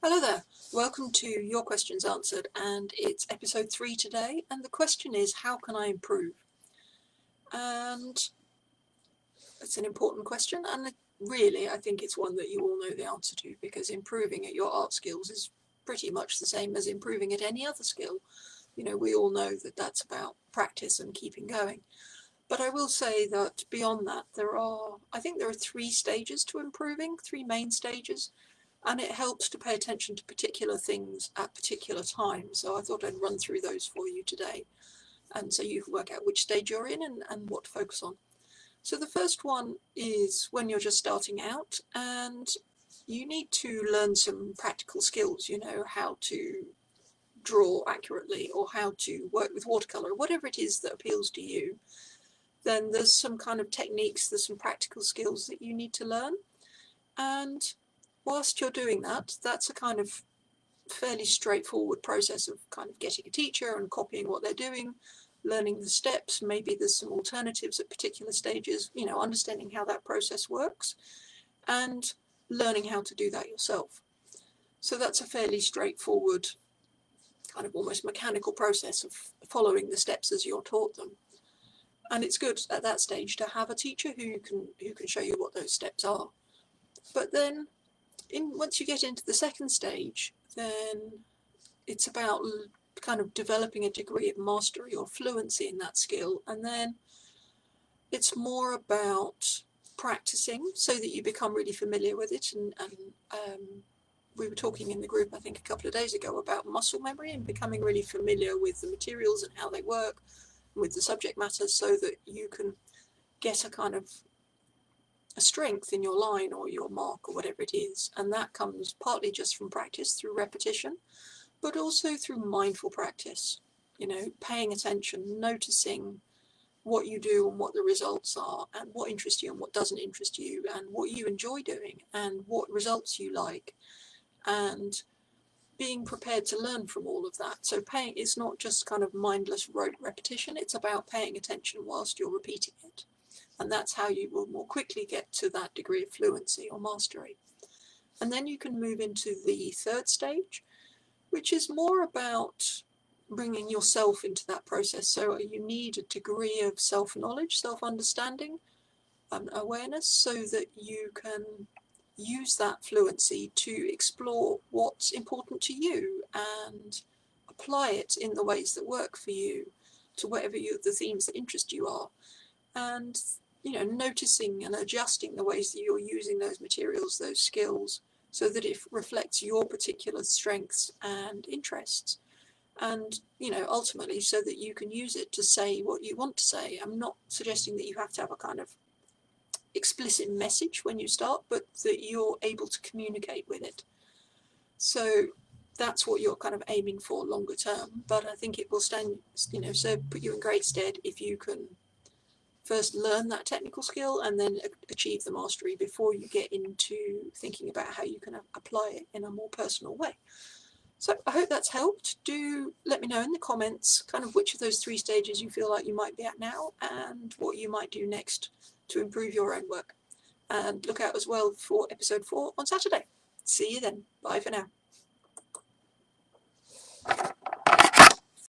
Hello there, welcome to Your Questions Answered, and it's episode 3 today, and the question is, how can I improve? And it's an important question, and really I think it's one that you all know the answer to, because improving at your art skills is pretty much the same as improving at any other skill. You know, we all know that that's about practice and keeping going. But I will say that beyond that, I think there are 3 stages to improving, 3 main stages. And it helps to pay attention to particular things at particular times. So I thought I'd run through those for you today, and so you can work out which stage you're in and what to focus on. So the first one is when you're just starting out and you need to learn some practical skills, you know, how to draw accurately or how to work with watercolour, whatever it is that appeals to you. Then there's some kind of techniques, there's some practical skills that you need to learn. And whilst you're doing that, that's a kind of fairly straightforward process of kind of getting a teacher and copying what they're doing, learning the steps, maybe there's some alternatives at particular stages, you know, understanding how that process works and learning how to do that yourself. So that's a fairly straightforward, kind of almost mechanical process of following the steps as you're taught them. And it's good at that stage to have a teacher who can show you what those steps are. But then once you get into the second stage, then it's about kind of developing a degree of mastery or fluency in that skill, and then it's more about practicing so that you become really familiar with it. And we were talking in the group, I think a couple of days ago, about muscle memory and becoming really familiar with the materials and how they work, with the subject matter, so that you can get a kind of a strength in your line or your mark or whatever it is. And that comes partly just from practice through repetition, but also through mindful practice, you know, paying attention, noticing what you do and what the results are and what interests you and what doesn't interest you and what you enjoy doing and what results you like, and being prepared to learn from all of that. So it's not just kind of mindless rote repetition, it's about paying attention whilst you're repeating it. And that's how you will more quickly get to that degree of fluency or mastery. And then you can move into the third stage, which is more about bringing yourself into that process. So you need a degree of self-knowledge, self-understanding, and awareness, so that you can use that fluency to explore what's important to you and apply it in the ways that work for you to whatever the themes that interest you are. And you know, noticing and adjusting the ways that you're using those materials, those skills, so that it reflects your particular strengths and interests. And, you know, ultimately so that you can use it to say what you want to say. I'm not suggesting that you have to have a kind of explicit message when you start, but that you're able to communicate with it. So that's what you're kind of aiming for longer term. But I think it will stand, you know, so put you in great stead if you can first learn that technical skill and then achieve the mastery before you get into thinking about how you can apply it in a more personal way. So I hope that's helped. Do let me know in the comments kind of which of those 3 stages you feel like you might be at now and what you might do next to improve your own work. And look out as well for episode 4 on Saturday. See you then. Bye for now.